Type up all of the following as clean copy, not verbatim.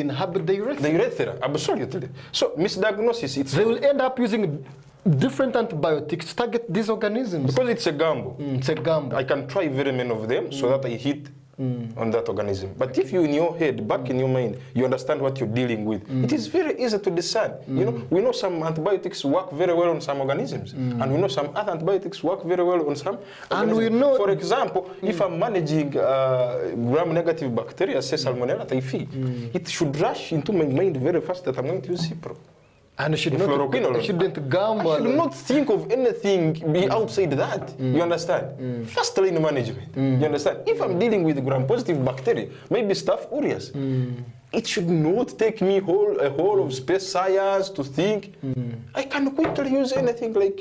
inhabit the urethra. The urethra, absolutely. So misdiagnosis, they will end up using different antibiotics to target these organisms. Because it's a gamble. It's a gamble. I can try very many of them so that I hit on that organism. But if you in your head, back in your mind, you understand what you're dealing with, it is very easy to discern. You know, we know some antibiotics work very well on some organisms, and we know some other antibiotics work very well on some and organisms. we know, for example, if I'm managing gram-negative bacteria, say Salmonella typhi, it should rush into my mind very fast that I'm going to use Cipro. And you shouldn't gamble. I should not think of anything be outside that. You understand? First line management. You understand? If I'm dealing with gram-positive bacteria, maybe Staph aureus, it should not take me a whole of space science to think. I can quickly use anything like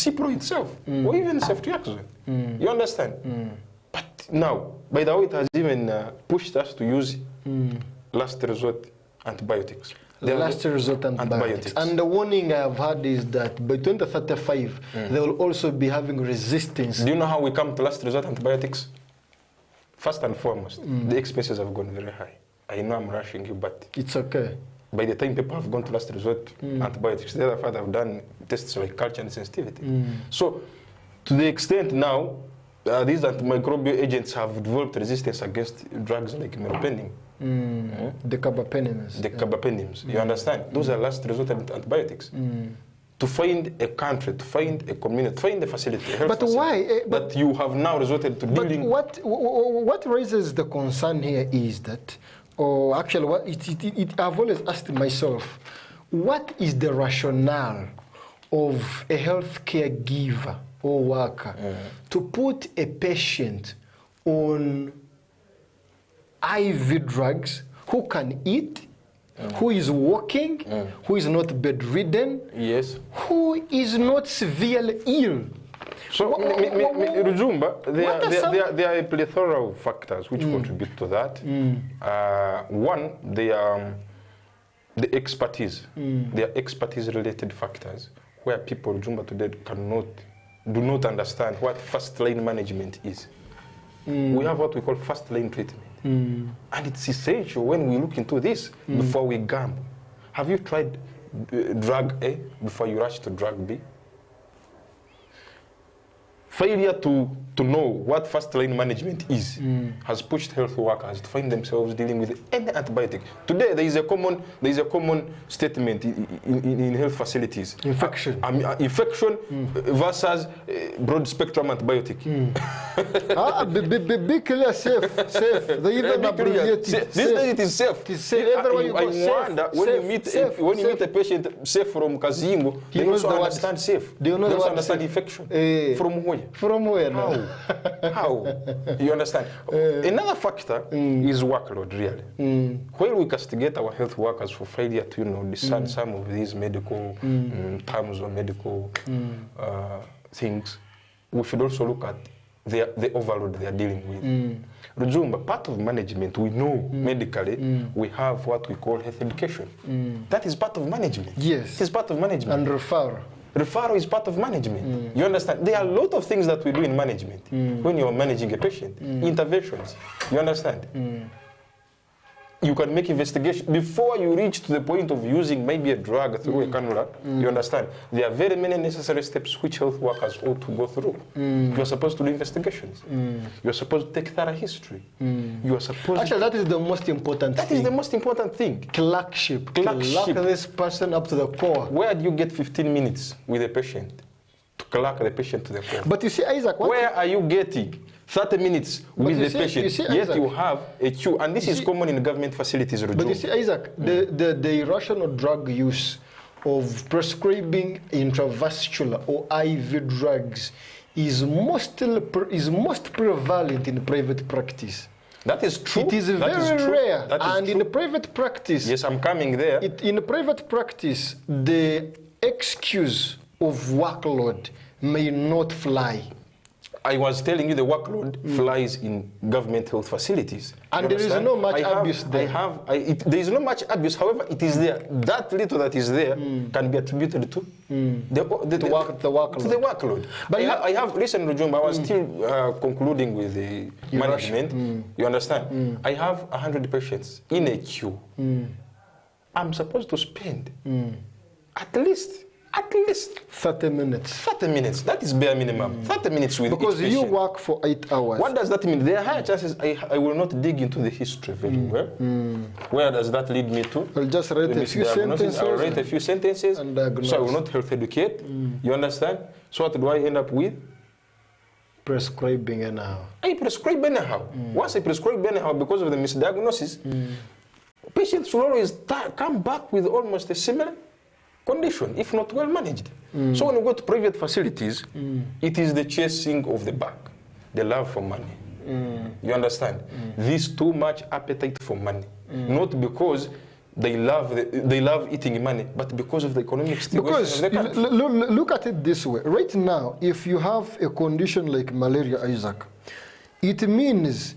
Cipro itself, or even ceftriaxone. You understand? But now, by the way, it has even pushed us to use last resort antibiotics. Last resort antibiotics. And the warning I have had is that by 2035, they will also be having resistance. Do you know how we come to last resort antibiotics? First and foremost, the expenses have gone very high. I know I'm rushing you, but it's okay. By the time people have gone to last resort antibiotics, the other part have done tests like culture and sensitivity. So, to the extent now, these antimicrobial agents have developed resistance against drugs like meropenem. The carbapenems. The carbapenems. You understand? Those are last resort antibiotics. To find a country, to find a community, to find a facility, a health facility, why? That you have now resorted to dealing. But what raises the concern here is that, or actually, I've always asked myself, what is the rationale of a healthcare giver or worker to put a patient on IV drugs who can eat, who is walking, who is not bedridden, who is not severely ill? So, Rujumba, there are a plethora of factors which contribute to that. One, the expertise. There are expertise-related factors where people, Rujumba, today do not understand what first-line management is. We have what we call first-line treatment. And it's essential when we look into this before we gamble. Have you tried drug A before you rush to drug B? Failure to know what first-line management is has pushed health workers to find themselves dealing with any antibiotic. Today, there is a common statement in health facilities. Infection. Infection versus broad-spectrum antibiotic. Be clear, safe. They even abbreviate it. This day it is safe. It is safe. Everywhere you go, wonder when you meet a patient safe from Kazingo, they also understand safe. They also understand infection. From where? From where now? How? You understand? Another factor is workload, really. When we castigate our health workers for failure to discern some of these medical terms or medical things, we should also look at the overload they are dealing with. Rujumba, part of management, we know medically, we have what we call health education. That is part of management. Yes. It is part of management. And referral. Referral is part of management. You understand? There are a lot of things that we do in management when you are managing a patient. Interventions. You understand? You can make investigation before you reach to the point of using maybe a drug through a cannula. You understand? There are very many necessary steps which health workers ought to go through. You are supposed to do investigations. You are supposed to take thorough history. You are supposed. Actually, that is the most important thing. That is the most important thing. Clerkship. Clerk this person up to the core. Where do you get 15 minutes with a patient to clerk the patient to the core? But you see, Isaac, where are you getting 30 minutes with the patient, yet you have a queue? And this is common in government facilities. But you see, Isaac, the irrational drug use of prescribing intravascular or IV drugs is most prevalent in private practice. That is true. It is very rare. And in the private practice... Yes, I'm coming there. In the private practice, the excuse of workload may not fly. I was telling you the workload flies in government health facilities. And there is no much abuse there. There is no much abuse, however, it is there. That little that is there can be attributed to the workload. To the workload. But I have, listen, Rujumba, I was still concluding with the management. You understand? I have 100 patients in a queue. I'm supposed to spend at least 30 minutes. 30 minutes. That is bare minimum. 30 minutes with because each patient. You work for 8 hours. What does that mean? There are higher chances I will not dig into the history very well. Where does that lead me to? I'll just write a few sentences. I'll write a few sentences. And diagnose. So I will not health educate. You understand? So what do I end up with? Prescribing anyhow. I prescribe anyhow. Once I prescribe anyhow because of the misdiagnosis, patients will always come back with almost a similar condition, if not well managed. So when you go to private facilities, it is the chasing of the bag, the love for money. You understand? This too much appetite for money, not because they love eating money, but because of the economic situation of the country. Look at it this way. Right now, if you have a condition like malaria, Isaac, it means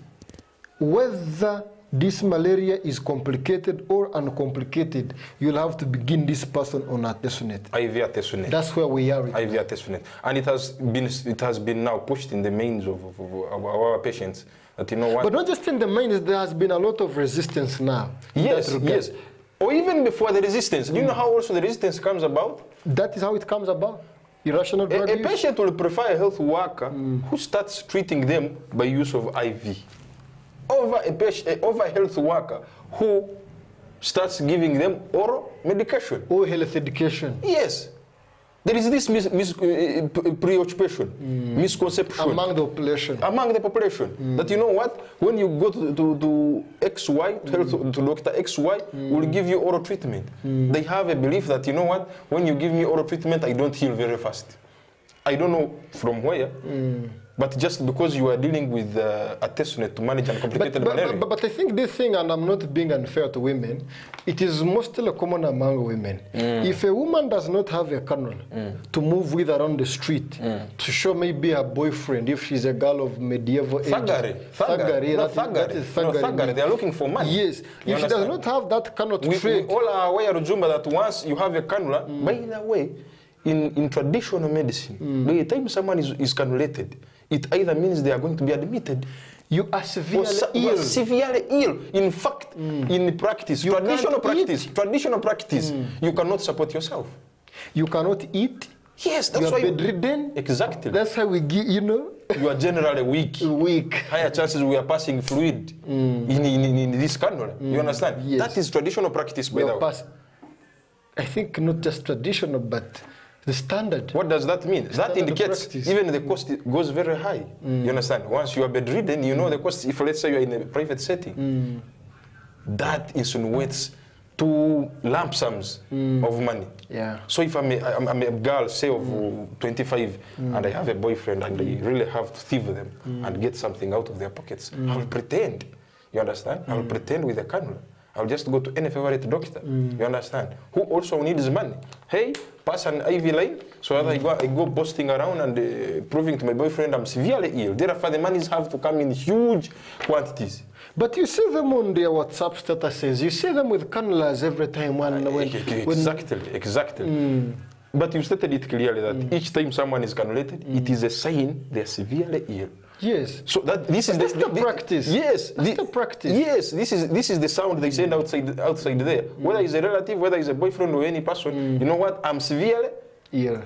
whether this malaria is complicated or uncomplicated, you'll have to begin this person on artesunate. IV artesunate. That's where we are. IV artesunate. And it has been now pushed in the minds of our patients that, you know what? But not just in the minds, there has been a lot of resistance now. Yes, yes. Or even before the resistance. Do you know how also the resistance comes about? That is how it comes about. Irrational drug use. A patient will prefer a health worker who starts treating them by use of IV. Over a health worker who starts giving them oral medication. Or health education. Yes. There is this preoccupation, misconception. Among the population. Among the population. That, you know what, when you go to XY, to Dr. XY, will give you oral treatment. They have a belief that, you know what, when you give me oral treatment, I don't heal very fast. I don't know from where. But just because you are dealing with artesunate to manage uncomplicated malaria. But I think this thing, and I'm not being unfair to women, it is mostly common among women. If a woman does not have a cannula to move with around the street, to show maybe her boyfriend, if she's a girl of medieval age. Thuggery. They are looking for money. Yes. If she does not have that cannula to trade. We all are aware, Rujumba, that once you have a cannula, by the way, in traditional medicine, by the time someone is cannulated, it either means they are going to be admitted. You are severely ill. Severely ill. In fact, in practice, traditional practice, you cannot support yourself. You cannot eat. Yes, that's why you are bedridden. Exactly. That's how we give, you know. You are generally weak. Higher chances we are passing fluid in this cannula. You understand? Yes. That is traditional practice, by the way. I think not just traditional, but the standard. What does that mean? That indicates practice. Even the cost goes very high. You understand? Once you are bedridden, you know the cost. If let's say you are in a private setting, that insinuates two lump sums of money. Yeah. So if I'm a girl, say of 25, and I have a boyfriend, and I really have to thieve them and get something out of their pockets, I'll pretend. You understand? I'll pretend with a cannula. I'll just go to any favorite doctor, you understand, who also needs money. Hey, pass an IV line, so that I go boasting around and proving to my boyfriend I'm severely ill. Therefore, the monies have to come in huge quantities. But you see them on their WhatsApp statuses. You see them with cannulas every time. Exactly. But you stated it clearly that each time someone is cannulated, it is a sign they are severely ill. Yes. So that this is the practice. Yes. That's the practice. Yes. This is the sound they send outside there. Whether it's a relative, whether it's a boyfriend or any person, you know what? I'm severely ill.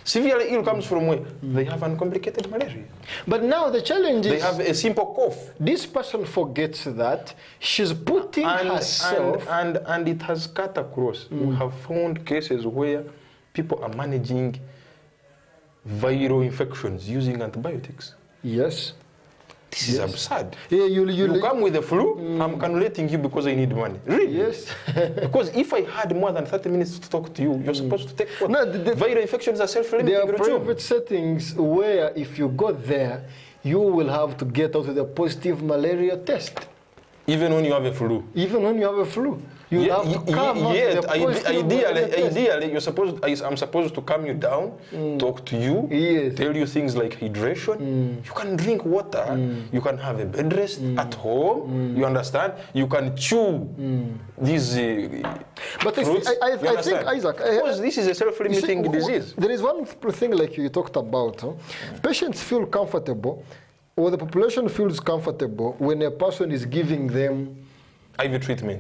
Severely ill comes from where? They have uncomplicated malaria. But now the challenge is... They have a simple cough. This person forgets that she's putting herself... And it has cut across. We have found cases where people are managing viral infections using antibiotics. Yes. This is absurd. Yeah, you come with the flu, I'm cannulating you because I need money. Really? Yes. Because if I had more than 30 minutes to talk to you, you're supposed to take what? No, viral infections are self-limiting. There are private settings where if you go there, you will have to get out with a positive malaria test. Even when you have a flu. Even when you have a flu. You have to come out with a positive ideally, I'm supposed to calm you down, talk to you, tell you things like hydration. You can drink water, you can have a bed rest at home, you understand? You can chew these but fruits. I think, Isaac, because this is a self-limiting disease. There is one thing like you talked about. Patients feel comfortable, or the population feels comfortable when a person is giving them IV treatment.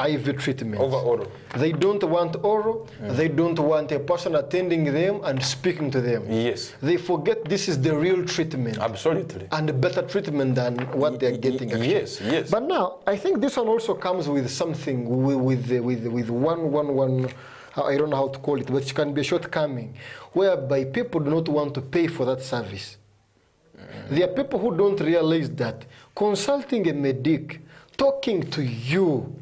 Over oral. They don't want oral. They don't want a person attending them and speaking to them. Yes. They forget this is the real treatment. Absolutely. And a better treatment than what they're getting. Actually. Yes, yes. But now, I think this one also comes with something, with one, I don't know how to call it, but it can be a shortcoming, whereby people do not want to pay for that service. There are people who don't realize that consulting a medic, talking to you,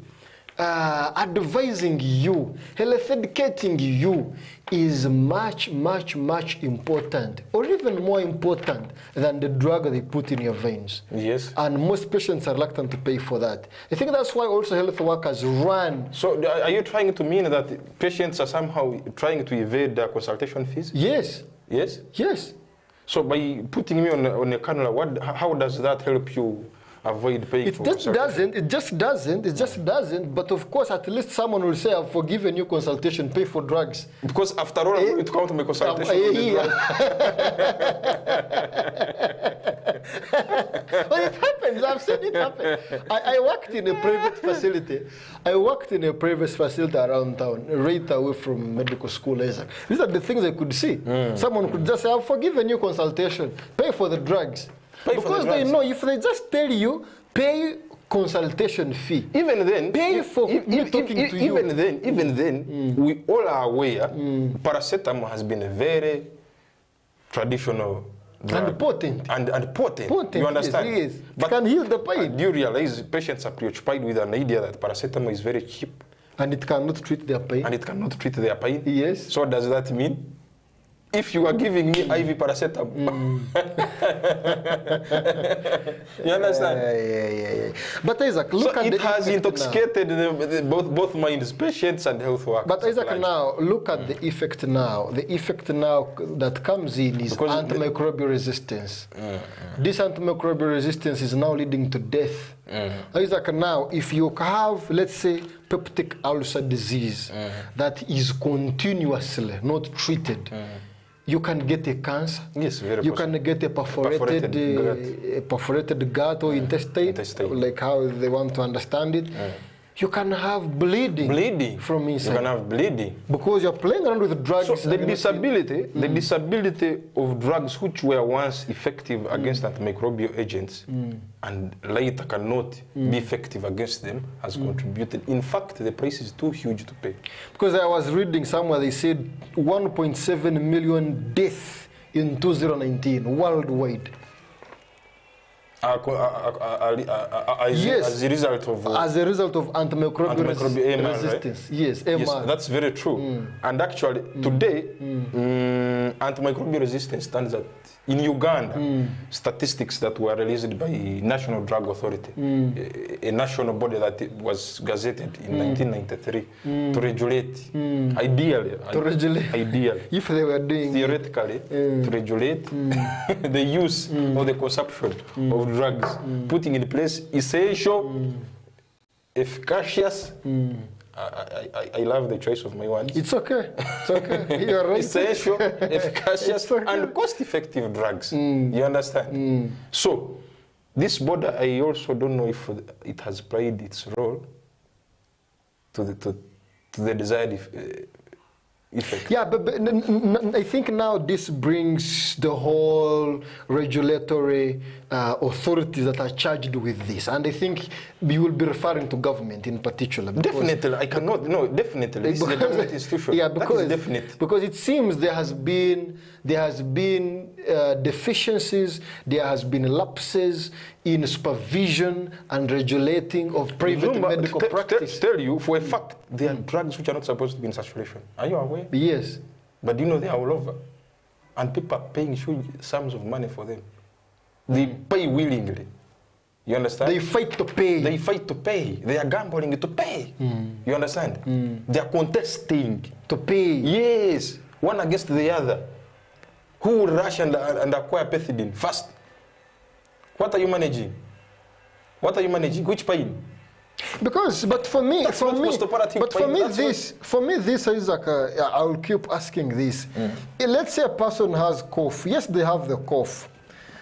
advising you, health educating you is much, much, much important, or even more important than the drug they put in your veins. Yes. And most patients are reluctant to pay for that. I think that's why also health workers run. So are you trying to mean that patients are somehow trying to evade their consultation fees? Yes. Yes? Yes. So by putting me on a cannula, how does that help you avoid paying for consultation? It just doesn't. But of course, at least someone will say, I've forgiven you consultation, pay for drugs. Because after all, I'm going to come to my consultation. But it happens. I've seen it happen. I worked in a private facility. Around town, right away from medical school. These are the things I could see. Someone could just say, I've forgiven you consultation, pay for the drugs. Because they know if they just tell you, pay consultation fee. Even then, pay for talking to you. Even then, we all are aware paracetamol has been a very traditional drug. And potent. And potent. You understand? Yes. But it can heal the pain. Do you realize patients are preoccupied with an idea that paracetamol is very cheap? And it cannot treat their pain. Yes. So does that mean if you are giving me IV paracetamol? You understand? Yeah. But Isaac, look at it has intoxicated both minds, patients and health workers. But Isaac, now look at the effect now. The effect now that comes in is antimicrobial resistance. This antimicrobial resistance is now leading to death. Isaac, now if you have, let's say, peptic ulcer disease that is continuously not treated, you can get a cancer. Yes, very You can get a perforated gut or intestine, like how they want to understand it. You can have bleeding from inside. You can have bleeding. Because you're playing around with drugs. So the disability of drugs which were once effective against antimicrobial agents and later cannot be effective against them has contributed. In fact, the price is too huge to pay. Because I was reading somewhere, they said 1.7 million deaths in 2019 worldwide. Yes, as a result of antimicrobial resistance. Right? Yes, MR. Yes, that's very true. And actually, today, antimicrobial resistance stands at, in Uganda, statistics that were released by National Drug Authority, a national body that was gazetted in 1993 to regulate, ideally, if they were doing theoretically, to regulate the use or the consumption of drugs, putting in place essential, efficacious, I love the choice of my words. It's okay. It's okay. You're right. Essential, efficacious, and cost-effective drugs. You understand? So, this border, I also don't know if it has played its role to the desired effect. Yeah, but I think now this brings the whole regulatory authorities that are charged with this. And I think you will be referring to government in particular. Definitely, I cannot, no, definitely. This is a government institution. Yeah, because, that is definite. Because it seems there has been deficiencies, there has been lapses in supervision and regulating of private medical practice. Tell you, for a fact, there are drugs which are not supposed to be in circulation. Are you aware? Yes. But you know they are all over. And people are paying huge sums of money for them. They pay willingly. You understand? They fight to pay. They fight to pay. They are gambling to pay. You understand? They are contesting. To pay. Yes. One against the other. Who will rush and acquire pethidine first? What are you managing? What are you managing? Which pain? Because, but for me, this, Isaac, I will keep asking this. Let's say a person has cough. Yes, they have the cough.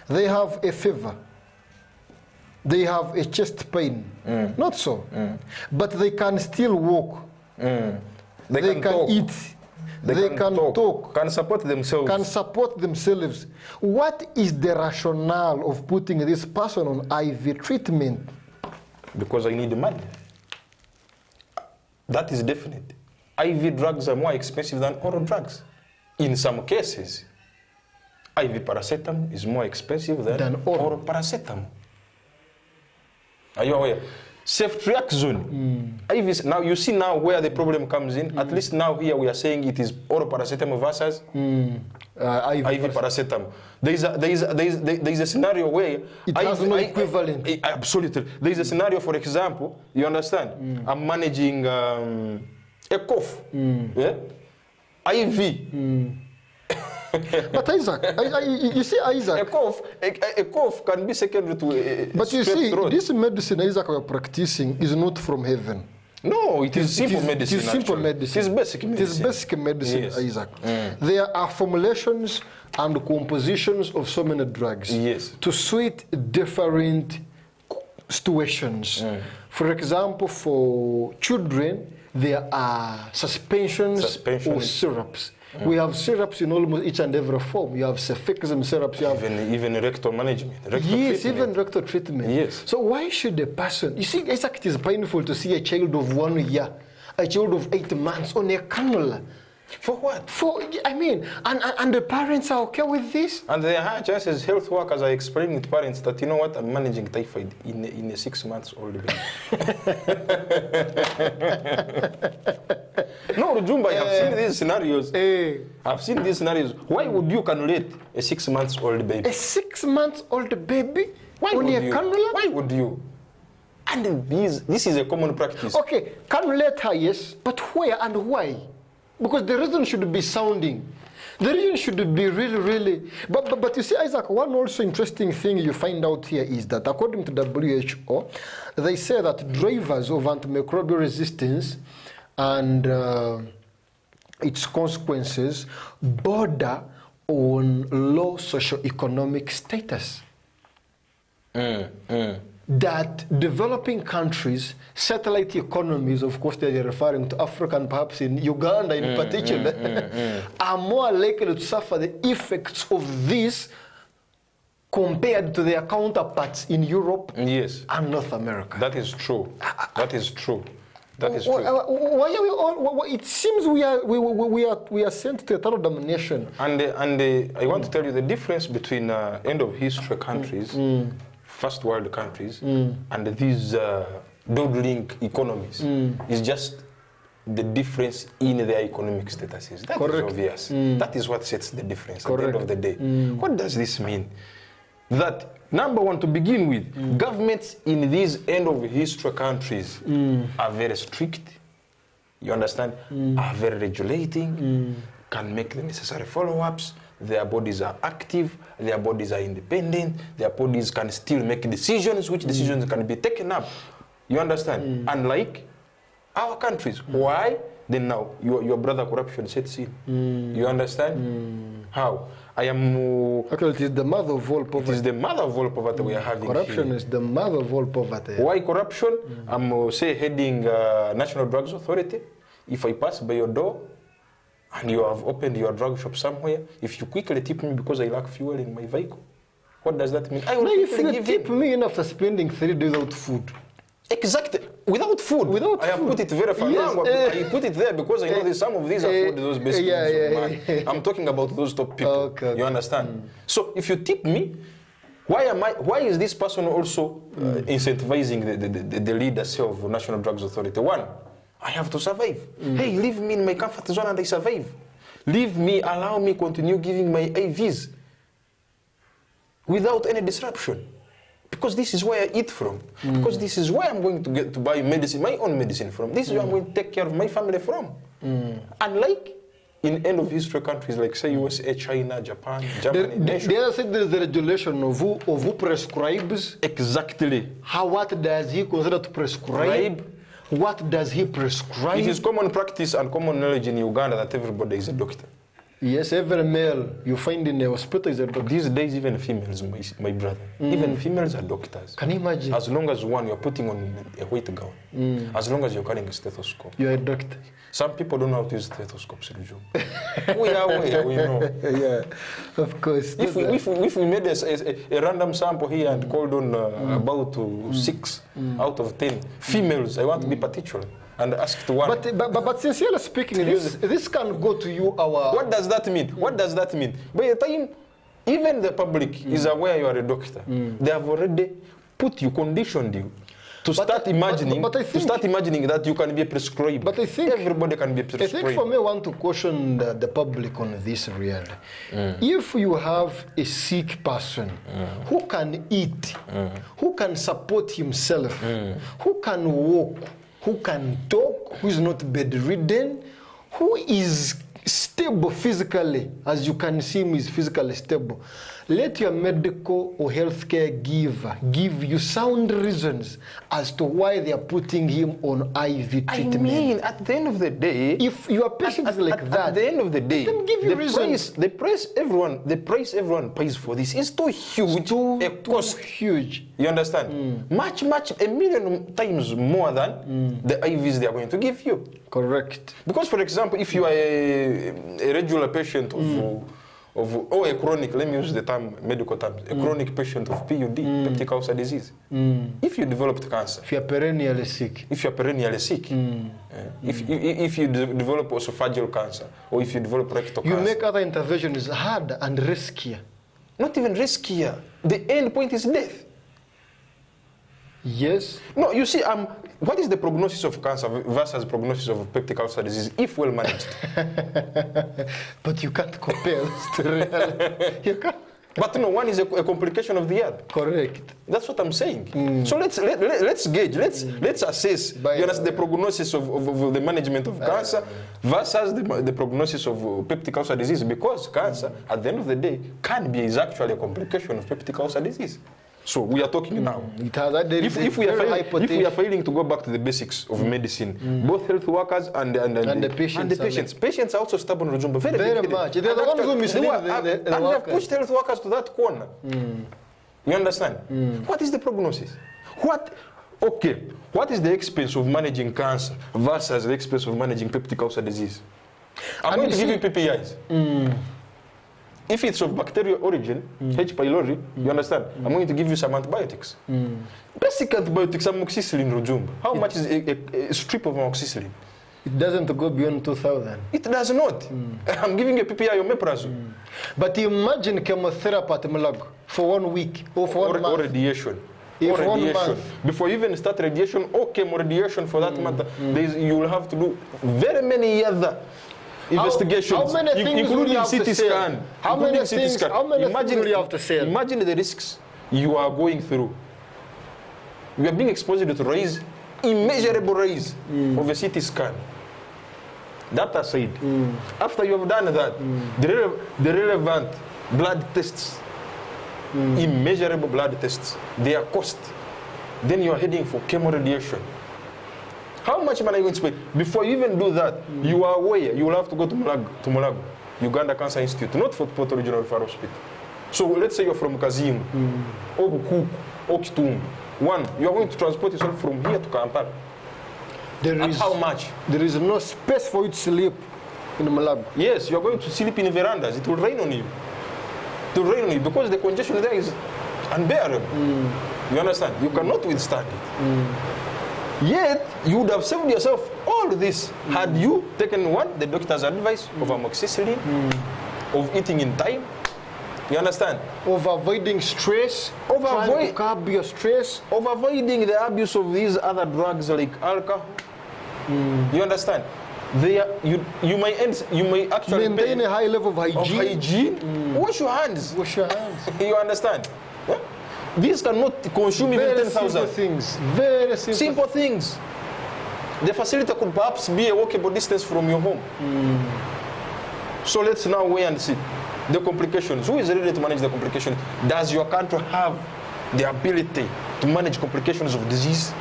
They have a fever. They have a chest pain. Not so. But they can still walk. They can eat. They can talk. Can support themselves. Can support themselves. What is the rationale of putting this person on IV treatment? Because I need money. That is definite. IV drugs are more expensive than oral drugs. In some cases, IV paracetamol is more expensive than oral paracetamol. Are you aware? Ceftriaxone. IV, now you see now where the problem comes in. At least now here we are saying it is oral paracetamol versus IV paracetamol. There is a scenario where it has no equivalent. Absolutely. There is a scenario, for example, you understand? I'm managing a cough. Yeah? IV. But Isaac, you see, Isaac, a cough can be secondary to a but you see, throat. This medicine, Isaac, we are practicing is not from heaven. No, it is simple medicine. It is simple medicine. It is basic medicine. It is basic medicine, yes. Isaac. There are formulations and compositions of so many drugs to suit different situations. For example, for children, there are suspensions. Or syrups. We have syrups in almost each and every form. You have cefixime syrups. You have even rectal management. Even rectal treatment. Yes. So why should a person? You see, Isaac, it is painful to see a child of 1 year, a child of 8 months on a cannula. For what? And the parents are okay with this? And there are high chances health workers are explaining to parents that, you know what, I'm managing typhoid in a 6 months old baby. No, Rujumba, I have seen these scenarios. I've seen these scenarios. Why would you cannulate a 6 months old baby? A 6 months old baby? Why on a cannula? Why would you? And this is a common practice. Okay, cannulate her, yes, but where and why? Because the reason should be sounding. The reason should be really. But you see, Isaac, one also interesting thing you find out here is that according to WHO, they say that drivers of antimicrobial resistance and its consequences border on low socioeconomic status. That developing countries, satellite economies, of course they are referring to Africa and perhaps in Uganda in particular, are more likely to suffer the effects of this compared to their counterparts in Europe and North America. That is true. That is true. That is true. Why are we all? It seems we are sent to a third domination. And I want to tell you the difference between end of history countries, first world countries, and these dawdling economies is just the difference in their economic statuses. That is obvious. That is what sets the difference at the end of the day. What does this mean? That, number one, to begin with, governments in these end of history countries are very strict, you understand, are very regulating, can make the necessary follow-ups, their bodies are active, their bodies are independent, their bodies can still make decisions, which decisions can be taken up, you understand, unlike our countries. Why? Then now, your brother corruption sets in, you understand? How? Actually, it is the mother of all poverty. It is the mother of all poverty we are having. Corruption is the mother of all poverty. Why corruption? I'm heading National Drugs Authority. If I pass by your door and you have opened your drug shop somewhere, if you quickly tip me because I lack fuel in my vehicle, what does that mean? I will if you tip me after spending 3 days without food. Exactly. Without food. I have put it very far. I put it there because I know that some of these are food, those basic needs. I'm talking about those top people. You understand? So if you tip me, why is this person also incentivizing the leaders of National Drugs Authority? One, I have to survive. Hey, leave me in my comfort zone and I survive. Leave me, allow me continue giving my IVs without any disruption. Because this is where I eat from. Because this is where I'm going to get to buy medicine, my own medicine from. This is where I'm going to take care of my family from. Unlike in end of history countries like say USA, China, Japan, Germany. There is the regulation of who prescribes. Exactly. What does he consider to prescribe? What does he prescribe? It is common practice and common knowledge in Uganda that everybody is a doctor. Yes, every male you find in a hospital is a doctor. These days, even females, my brother, even females are doctors. Can you imagine? As long as one, you're putting on a white gown. As long as you're carrying a stethoscope. You're a doctor. Some people don't know how to use stethoscopes. We know. Yeah, of course. If we made a random sample here and called on about 6 out of 10 females, I want to be particular. And asked one. But sincerely speaking, this can go to you. What does that mean? What does that mean? By the time even the public is aware you are a doctor, they have already conditioned you to start imagining that you can be a prescriber. But I think everybody can be a prescriber. I think for me, I want to caution the public on this really. If you have a sick person who can eat, who can support himself, who can walk, who can talk, who is not bedridden, who is stable physically, as you can see him is physically stable, let your medical or healthcare giver give you sound reasons as to why they are putting him on IV treatment. I mean, at the end of the day, if your patient is like that, at the end of the day, then give you reasons. The price everyone pays for this is too huge. Too huge. You understand? Much, a million times more than the IVs they are going to give you. Correct. Because, for example, if you are a regular patient or a chronic, let me use the term, medical terms, a chronic patient of PUD, peptic ulcer disease. If you developed cancer. If you are perennially sick. If you are perennially sick. If you develop esophageal cancer, or if you develop rectal cancer. You make other interventions harder and riskier. Not even riskier. The end point is death. Yes. No, you see, what is the prognosis of cancer versus prognosis of peptic ulcer disease if well managed? But you can't compare this to reality. You can't. But no, one is a complication of the other. Correct. That's what I'm saying. So let's gauge, let's assess the prognosis of the management of cancer versus the prognosis of peptic ulcer disease, because cancer, at the end of the day, is actually a complication of peptic ulcer disease. So we are talking now. If we are failing to go back to the basics of medicine, both health workers and the patients. Patients are also stubborn, Rujumba. Very much. They're the ones who mislead and they have pushed health workers to that corner. You understand? What is the prognosis? What is the expense of managing cancer versus the expense of managing peptic ulcer disease? I'm going to give you PPIs. If it's of bacterial origin, H. pylori, you understand? I'm going to give you some antibiotics. Basic antibiotics, amoxicillin, Rujumba. How much is a strip of amoxicillin? It doesn't go beyond 2,000. It does not. I'm giving you a PPI omeprazole. But imagine chemotherapy at Mulago for 1 week or for 1 month. Or radiation. If 1 month. Before you even start radiation or chemoradiation for that matter, you will have to do very many other investigations, how many things will you have to say? How many things will you have to say? Imagine the risks you are going through. You are being exposed to rays, immeasurable rays of a CT scan. That aside, after you have done that, the relevant blood tests, immeasurable blood tests, their cost, then you are heading for chemoradiation. How much money are you going to spend? Before you even do that, you are aware you will have to go to Mulago, Uganda Cancer Institute, not for Port Regional Referral Hospital. So let's say you're from Kazimu, or Bukuku, or Kitungu. One, you are going to transport yourself from here to Kampala. At how much? There is no space for you to sleep in Mulago. Yes, you are going to sleep in verandas. It will rain on you. It will rain on you because the congestion there is unbearable. You understand? You cannot withstand it. Yet, you would have saved yourself all this had you taken the doctor's advice of amoxicillin, of eating in time. You understand? Of avoiding stress, trying to curb your stress. Of avoiding the abuse of these other drugs like alcohol. You understand? You may actually maintain a high level of hygiene. Wash your hands. Wash your hands. You understand? These cannot consume even 10,000. Simple things. Very simple. Simple things. The facility could perhaps be a walkable distance from your home. So let's now wait and see the complications. Who is ready to manage the complications? Does your country have the ability to manage complications of disease?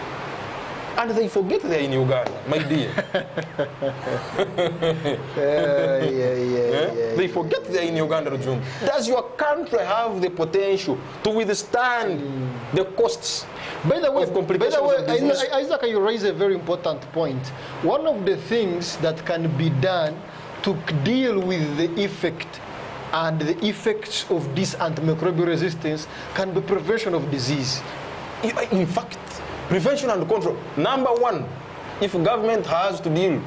And they forget they're in Uganda, my dear. They forget they're in Uganda, Rujum. Does your country have the potential to withstand the costs of complications of disease? Isaac, you raise a very important point. One of the things that can be done to deal with the effect and the effects of this antimicrobial resistance can be prevention of disease. In fact, prevention and control. Number one, if government has to deal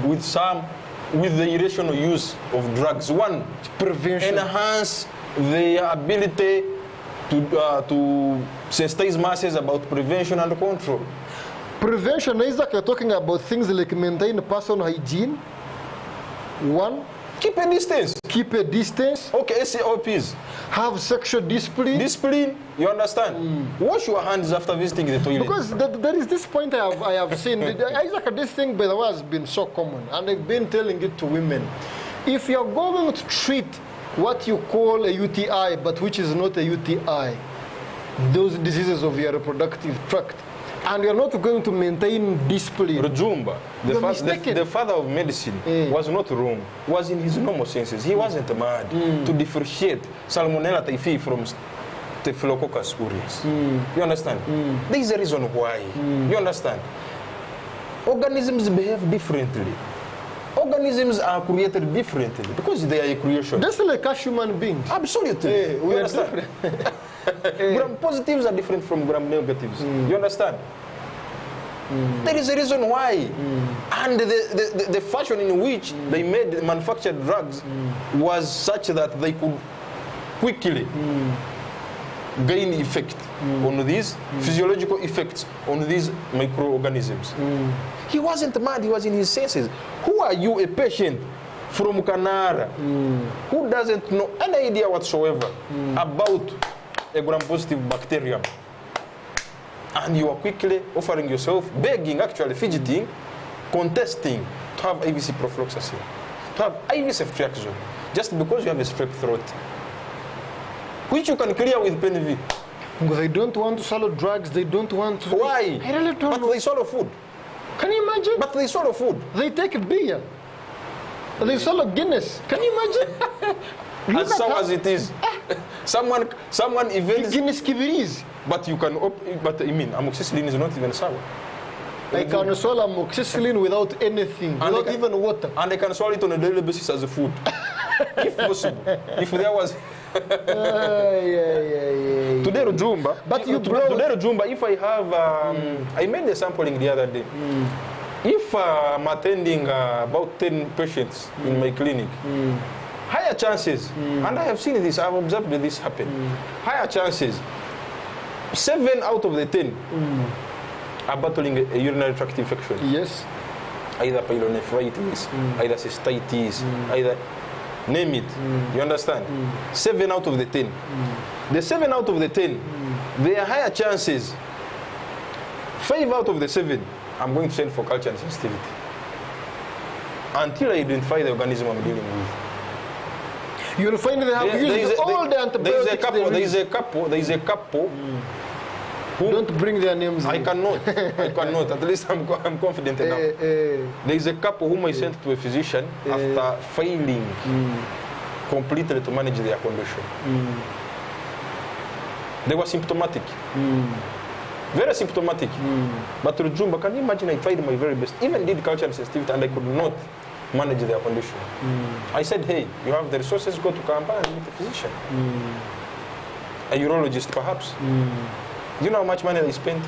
with the irrational use of drugs, one, prevention. Enhance their ability to sensitize masses about prevention and control. Prevention, Isaac, you're talking about things like maintain personal hygiene. One. Keep a distance. Keep a distance. Okay, SAOPs. Have sexual discipline. Discipline, you understand? Wash your hands after visiting the toilet. Because there is this point I have seen. Isaac, this thing, by the way, has been so common. And I've been telling it to women. If you're going to treat what you call a UTI, but which is not a UTI, those diseases of your reproductive tract, and you're not going to maintain discipline. Rujumba, the father of medicine, was not wrong, was in his normal senses. He wasn't mad to differentiate Salmonella typhi from Staphylococcus aureus. You understand? There is a reason why. You understand? Organisms behave differently. Organisms are created differently because they are a creation. Just like us human beings. Absolutely. We are different. Gram positives are different from gram negatives. You understand? There is a reason why. And the fashion in which they manufactured drugs was such that they could quickly gain effect on these physiological effects on these microorganisms. He wasn't mad, he was in his senses. Who are you, a patient from Canara, who doesn't know any idea whatsoever about a gram-positive bacterium? And you are quickly offering yourself, begging, actually fidgeting, contesting to have IVC profloxacin, to have IV ceftriaxone, just because you have a strep throat, which you can clear with PenV. Because they don't want to swallow drugs, they don't want to... Why? I really don't know. But they swallow food. Can you imagine? But they swallow food. They take beer. They swallow Guinness. Can you imagine? As sour as it is. someone even... Guinness Kiviris. But you can... But I mean, amoxicillin is not even sour. I can swallow amoxicillin without anything, without even water. And I can swallow it on a daily basis as a food. If possible. If there was... Today, Rujumba. But today, Rujumba, if I have... I made a sampling the other day. If I'm attending about 10 patients in my clinic, higher chances, and I have seen this, I've observed this happen, higher chances, 7 out of the 10 are battling a urinary tract infection. Yes. Either pyelonephritis, either cystitis, either name it. You understand? 7 out of the 10. The 7 out of the 10, there are higher chances. 5 out of the 7, I'm going to send for culture and sensitivity until I identify the organism I'm dealing with. You'll find they have used all the antibiotics. There is a couple who don't bring their names. I cannot. At least I'm confident enough. There is a couple whom I sent to a physician after failing completely to manage their condition. They were symptomatic. Very symptomatic. But Rujumba, can you imagine I tried my very best, even did culture and sensitivity, and I could not manage their condition. I said, hey, you have the resources, go to Kampala and meet a physician. A urologist, perhaps. Do you know how much money they spent?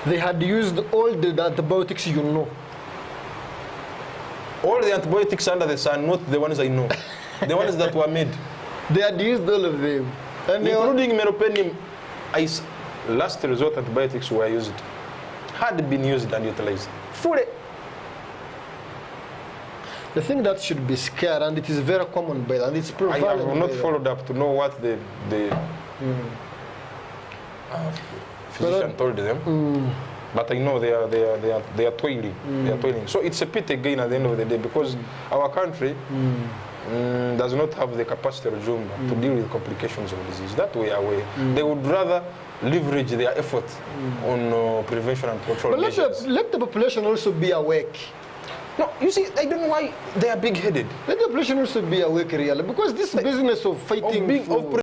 They had used all the antibiotics you know. All the antibiotics under the sun, not the ones I know. The ones that were made. They had used all of them. And including meropenem, last resort antibiotics were used. Had been used and utilized. Fully. The thing that should be scared, and it is very common, and it's prevalent. I have not followed up to know what Physician told them. But I know they are toiling. They are toiling. So it's a pity again at the end of the day, because our country does not have the capacity, Rujumba, to deal with complications of disease. That way away. They would rather leverage their effort on prevention and control but measures. Let the population also be awake. No, you see, I don't know why they are big-headed. Let the population also be awake, really, because this business of fighting